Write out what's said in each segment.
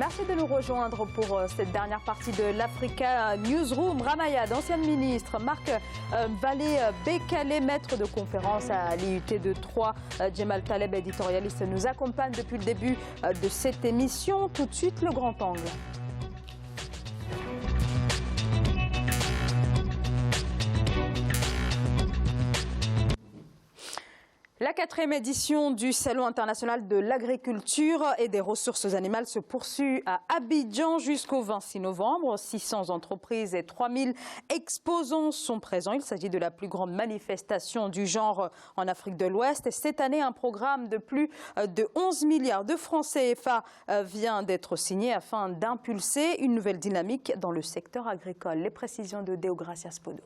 Merci de nous rejoindre pour cette dernière partie de l'Africa Newsroom. Ramaya, ancienne ministre, Marc Vallée-Bekele, maître de conférence à l'IUT de Troyes, Djemal Taleb, éditorialiste, nous accompagne depuis le début de cette émission. Tout de suite, le grand angle. La 4e édition du Salon international de l'agriculture et des ressources animales se poursuit à Abidjan jusqu'au 26 novembre. 600 entreprises et 3000 exposants sont présents. Il s'agit de la plus grande manifestation du genre en Afrique de l'Ouest. Et cette année, un programme de plus de 11 milliards de francs CFA vient d'être signé afin d'impulser une nouvelle dynamique dans le secteur agricole. Les précisions de Deogracia Spodo.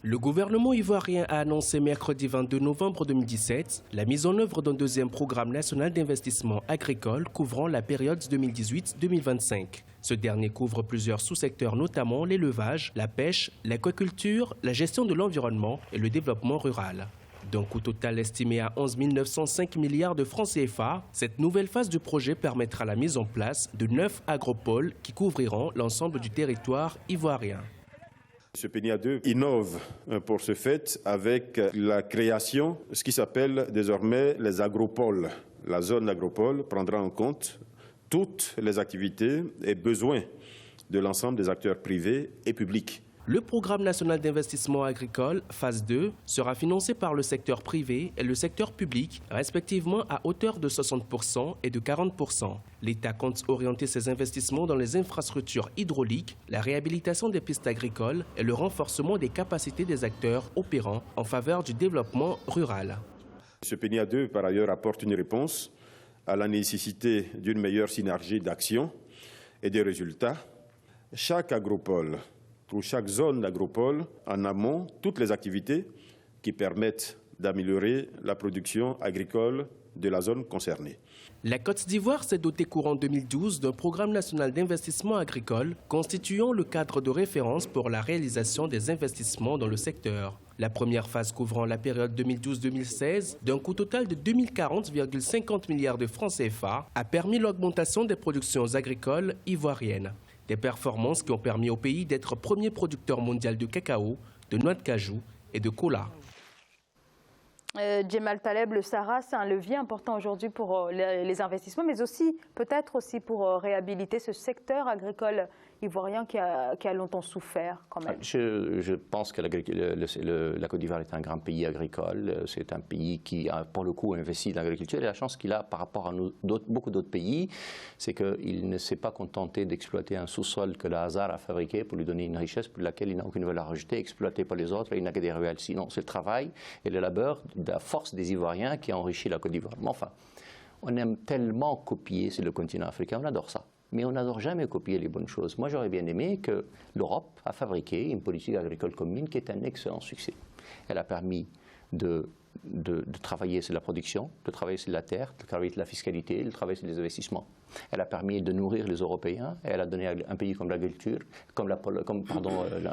Le gouvernement ivoirien a annoncé mercredi 22 novembre 2017 la mise en œuvre d'un deuxième programme national d'investissement agricole couvrant la période 2018-2025. Ce dernier couvre plusieurs sous-secteurs, notamment l'élevage, la pêche, l'aquaculture, la gestion de l'environnement et le développement rural. D'un coût total estimé à 11 905 milliards de francs CFA, cette nouvelle phase du projet permettra la mise en place de 9 agropoles qui couvriront l'ensemble du territoire ivoirien. Ce PNIA 2 innove pour ce fait avec la création, ce qui s'appelle désormais les agropoles. La zone agropole prendra en compte toutes les activités et besoins de l'ensemble des acteurs privés et publics. Le programme national d'investissement agricole, phase 2, sera financé par le secteur privé et le secteur public, respectivement à hauteur de 60% et de 40%. L'État compte orienter ses investissements dans les infrastructures hydrauliques, la réhabilitation des pistes agricoles et le renforcement des capacités des acteurs opérant en faveur du développement rural. Ce PNIA 2, par ailleurs, apporte une réponse à la nécessité d'une meilleure synergie d'action et des résultats. Chaque agropole ou chaque zone d'agropole en amont toutes les activités qui permettent d'améliorer la production agricole de la zone concernée. La Côte d'Ivoire s'est dotée courant 2012 d'un programme national d'investissement agricole constituant le cadre de référence pour la réalisation des investissements dans le secteur. La première phase couvrant la période 2012-2016 d'un coût total de 2040,50 milliards de francs CFA a permis l'augmentation des productions agricoles ivoiriennes. Des performances qui ont permis au pays d'être premier producteur mondial de cacao, de noix de cajou et de cola. Djemal Taleb, le Sahara, c'est un levier important aujourd'hui pour les investissements, mais aussi peut-être aussi pour réhabiliter ce secteur agricole ivoirien qui a longtemps souffert quand même. Je pense que la Côte d'Ivoire est un grand pays agricole. C'est un pays qui, pour le coup, investit dans l'agriculture. Et la chance qu'il a par rapport à beaucoup d'autres pays, c'est qu'il ne s'est pas contenté d'exploiter un sous-sol que le hasard a fabriqué pour lui donner une richesse pour laquelle il n'a aucune valeur ajoutée, exploité par les autres, et il n'a que des ruelles. Sinon, c'est le travail et le labeur de la force des Ivoiriens qui a enrichi la Côte d'Ivoire. Mais enfin, on aime tellement copier sur le continent africain, on adore ça. Mais on n'adore jamais copier les bonnes choses. Moi, j'aurais bien aimé que l'Europe a fabriqué une politique agricole commune qui est un excellent succès. Elle a permis de travailler sur la production, de travailler sur la terre, de travailler sur la fiscalité, de travailler sur les investissements. Elle a permis de nourrir les Européens et elle a donné à un pays comme l'agriculture, comme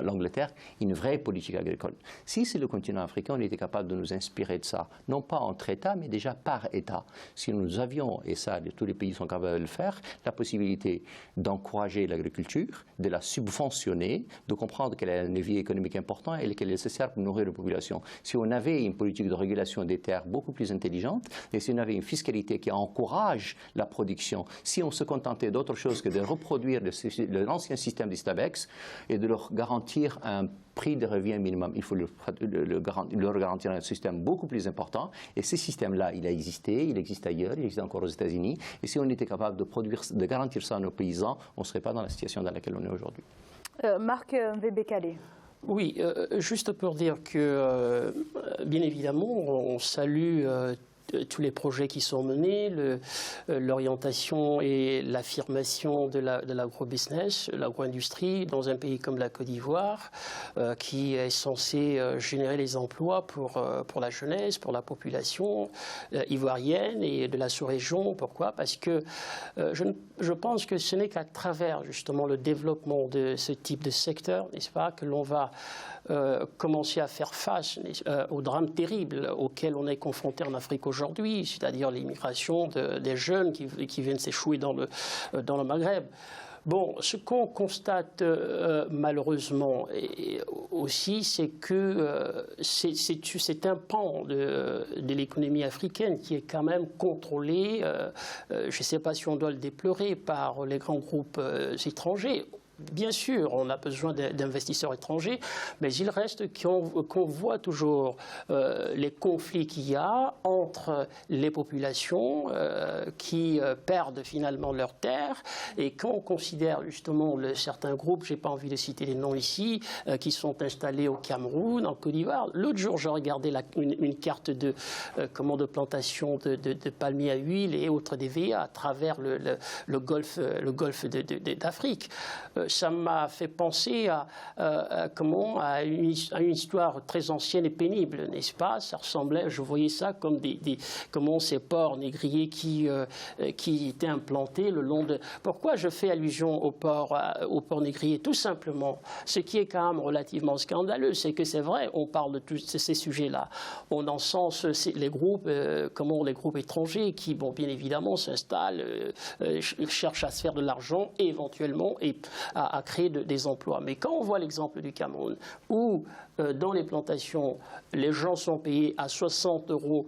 l'Angleterre, une vraie politique agricole. Si c'est le continent africain, on était capable de nous inspirer de ça, non pas entre États, mais déjà par État. Si nous avions, et ça tous les pays sont capables de le faire, la possibilité d'encourager l'agriculture, de la subventionner, de comprendre qu'elle a un levier économique important et qu'elle est nécessaire pour nourrir la population. Si on avait une politique de régulation des terres beaucoup plus intelligente et si on avait une fiscalité qui encourage la production, si on se contentait d'autre chose que de reproduire l'ancien système des STABEX et de leur garantir un prix de revient minimum, il faut leur garantir un système beaucoup plus important. Et ce système-là, il a existé, il existe ailleurs, il existe encore aux États-Unis. Et si on était capable de garantir ça à nos paysans, on ne serait pas dans la situation dans laquelle on est aujourd'hui. Marc Vallée-Bekele. Oui, juste pour dire que, bien évidemment, on salue tous les projets qui sont menés, l'orientation et l'affirmation de l'agro-business, l'agro-industrie dans un pays comme la Côte d'Ivoire, qui est censé générer les emplois pour la jeunesse, pour la population ivoirienne et de la sous-région. Pourquoi? Parce que je pense que ce n'est qu'à travers justement le développement de ce type de secteur, n'est-ce pas, que l'on va commencer à faire face au drame terrible auquel on est confronté en Afrique aujourd'hui, c'est-à-dire l'immigration des jeunes qui viennent s'échouer dans le Maghreb. Bon, ce qu'on constate malheureusement aussi, c'est que c'est un pan de l'économie africaine qui est quand même contrôlé, je ne sais pas si on doit le déplorer, par les grands groupes étrangers. Bien sûr, on a besoin d'investisseurs étrangers, mais il reste qu'on voit toujours les conflits qu'il y a entre les populations qui perdent finalement leurs terres, et quand on considère justement certains groupes, je n'ai pas envie de citer les noms ici, qui sont installés au Cameroun, en Côte d'Ivoire. L'autre jour, j'ai regardé une carte de plantation de palmiers à huile et autres DVA à travers le golfe d'Afrique. Ça m'a fait penser à une histoire très ancienne et pénible, n'est-ce pas? Ça ressemblait, je voyais ça comme ces ports négriers qui étaient implantés le long de... Pourquoi je fais allusion aux ports négriers? Tout simplement, ce qui est quand même relativement scandaleux, c'est que c'est vrai, on parle de tous ces sujets-là. On encense les groupes étrangers qui, bon, bien évidemment, s'installent, cherchent à se faire de l'argent et éventuellement à créer des emplois. Mais quand on voit l'exemple du Cameroun, où dans les plantations, les gens sont payés à 60 €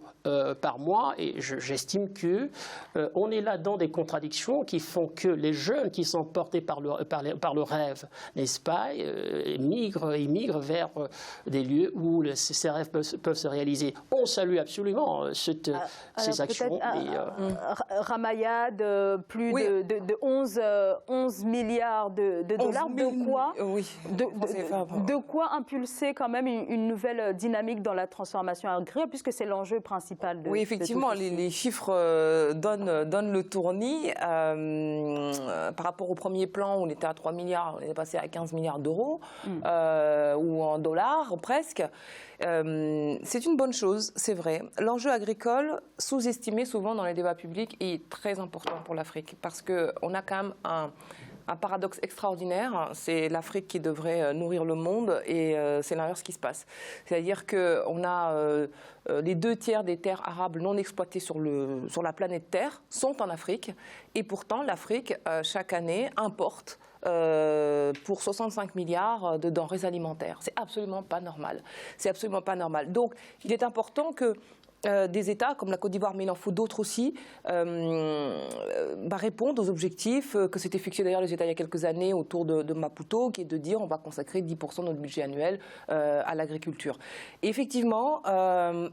par mois, et j'estime qu'on est là dans des contradictions qui font que les jeunes qui sont portés par le rêve, n'est-ce pas, migrent vers des lieux où ces rêves peuvent se réaliser. On salue absolument ces actions. Ramayad, plus de 11 milliards de dollars. De quoi impulser quand même une nouvelle dynamique dans la transformation agricole, puisque c'est l'enjeu principal de... Oui, effectivement, les chiffres donnent le tournis. Par rapport au premier plan, où on était à 3 milliards, on est passé à 15 milliards d'euros, ou en dollars presque. C'est une bonne chose, c'est vrai. L'enjeu agricole, sous-estimé souvent dans les débats publics, est très important pour l'Afrique, parce qu'on a quand même un paradoxe extraordinaire, c'est l'Afrique qui devrait nourrir le monde, et c'est l'inverse qui se passe. C'est-à-dire qu'on a les 2/3 des terres arables non exploitées sur la planète Terre sont en Afrique, et pourtant l'Afrique, chaque année, importe pour 65 milliards de denrées alimentaires. C'est absolument pas normal. C'est absolument pas normal. Donc, il est important que des États comme la Côte d'Ivoire, mais il en faut d'autres aussi, répondent aux objectifs que s'étaient fixés d'ailleurs les États il y a quelques années autour de Maputo, qui est de dire on va consacrer 10% de notre budget annuel à l'agriculture. Et effectivement,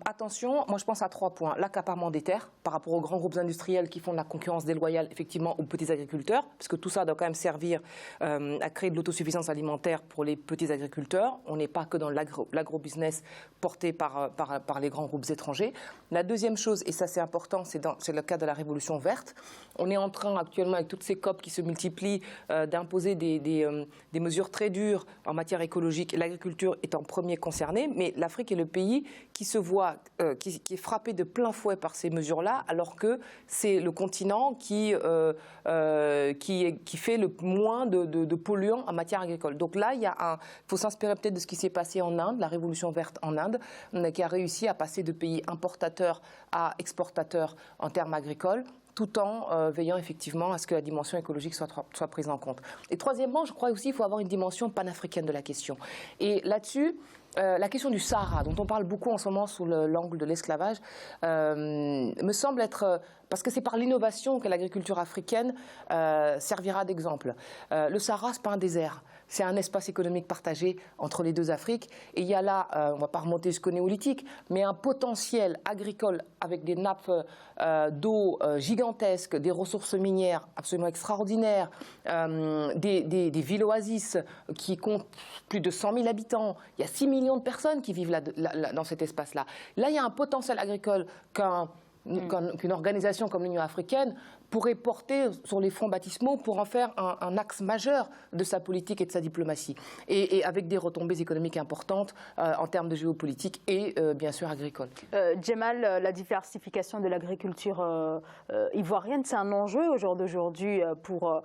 attention, moi je pense à 3 points. L'accaparement des terres par rapport aux grands groupes industriels qui font de la concurrence déloyale effectivement aux petits agriculteurs, parce que tout ça doit quand même servir à créer de l'autosuffisance alimentaire pour les petits agriculteurs. On n'est pas que dans l'agro-business porté par les grands groupes étrangers. La deuxième chose, et ça c'est important, c'est le cas de la révolution verte. On est en train actuellement, avec toutes ces COP qui se multiplient, d'imposer des mesures très dures en matière écologique. L'agriculture est en premier concernée, mais l'Afrique est le pays qui se voit, qui est frappé de plein fouet par ces mesures-là, alors que c'est le continent qui fait le moins de polluants en matière agricole. Donc là, il faut s'inspirer peut-être de ce qui s'est passé en Inde, la révolution verte en Inde, qui a réussi à passer de pays importateurs à exportateurs en termes agricoles, tout en veillant effectivement à ce que la dimension écologique soit prise en compte. Et troisièmement, je crois aussi qu'il faut avoir une dimension panafricaine de la question. Et là-dessus, la question du Sahara, dont on parle beaucoup en ce moment sous l'angle de l'esclavage, me semble être... Parce que c'est par l'innovation que l'agriculture africaine servira d'exemple. Le Sahara, ce n'est pas un désert. C'est un espace économique partagé entre les deux Afriques. Et il y a là, on ne va pas remonter jusqu'au néolithique, mais un potentiel agricole avec des nappes d'eau gigantesques, des ressources minières absolument extraordinaires, des villes oasis qui comptent plus de 100 000 habitants. Il y a 6 millions de personnes qui vivent dans cet espace-là. Là, il y a un potentiel agricole qu'un qu'une organisation comme l'Union africaine pourrait porter sur les fonds baptismaux pour en faire un axe majeur de sa politique et de sa diplomatie, et avec des retombées économiques importantes en termes de géopolitique et bien sûr agricole. Djemal, la diversification de l'agriculture ivoirienne, c'est un enjeu au jour d'aujourd'hui pour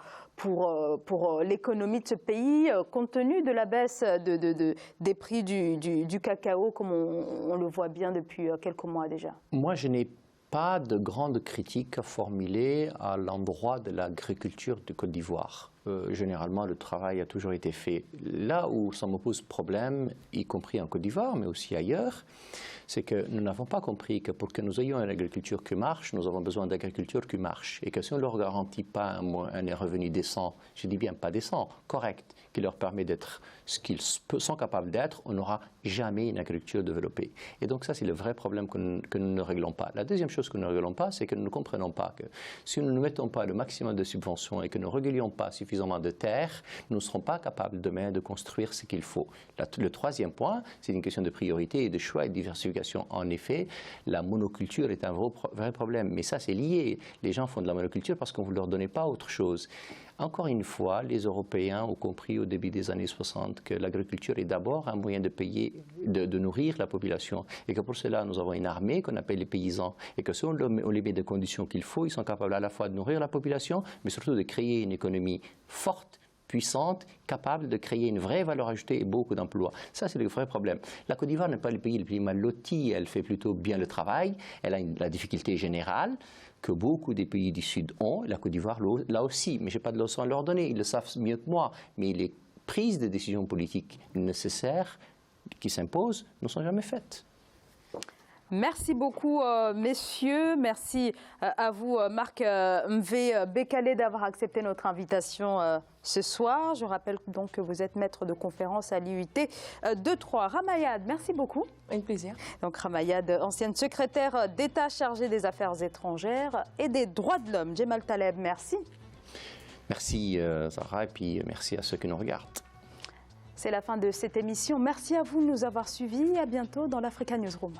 l'économie de ce pays, compte tenu de la baisse des prix du cacao, comme on le voit bien depuis quelques mois déjà. Moi, je n'ai pas de grandes critiques à formuler à l'endroit de l'agriculture de Côte d'Ivoire. Généralement, le travail a toujours été fait. Là où ça me pose problème, y compris en Côte d'Ivoire, mais aussi ailleurs, c'est que nous n'avons pas compris que pour que nous ayons une agriculture qui marche, nous avons besoin d'agriculture qui marche. Et que si on ne leur garantit pas un revenu décent, je dis bien pas décent, correct, qui leur permet d'être ce qu'ils sont capables d'être, on n'aura jamais une agriculture développée. Et donc ça, c'est le vrai problème que nous ne réglons pas. La deuxième chose que nous ne réglons pas, c'est que nous ne comprenons pas que si nous ne mettons pas le maximum de subventions et que nous ne régulions pas suffisamment de terres, nous ne serons pas capables demain de construire ce qu'il faut. Le troisième point, c'est une question de priorité et de choix et de diversification. En effet, la monoculture est un vrai problème. Mais ça, c'est lié. Les gens font de la monoculture parce qu'on ne leur donnait pas autre chose. Encore une fois, les Européens ont compris au début des années 60 que l'agriculture est d'abord un moyen de payer, de nourrir la population. Et que pour cela, nous avons une armée qu'on appelle les paysans. Et que si on les met des conditions qu'il faut, ils sont capables à la fois de nourrir la population, mais surtout de créer une économie forte, puissante, capable de créer une vraie valeur ajoutée et beaucoup d'emplois. Ça, c'est le vrai problème. La Côte d'Ivoire n'est pas le pays le plus mal loti. Elle fait plutôt bien le travail. Elle a la difficulté générale que beaucoup des pays du Sud ont. La Côte d'Ivoire, là aussi. Mais je n'ai pas de leçon à leur donner. Ils le savent mieux que moi. Mais les prises de décisions politiques nécessaires qui s'imposent ne sont jamais faites. Merci beaucoup, messieurs. Merci à vous, Marc Mvé Bekale, d'avoir accepté notre invitation ce soir. Je rappelle donc que vous êtes maître de conférence à l'IUT de Troyes. Ramayad, merci beaucoup. Avec plaisir. Donc Ramayad, ancienne secrétaire d'État chargée des affaires étrangères et des droits de l'homme. Djemal Taleb, merci. Merci, Zahra, et puis merci à ceux qui nous regardent. C'est la fin de cette émission. Merci à vous de nous avoir suivis. À bientôt dans l'Africa Newsroom.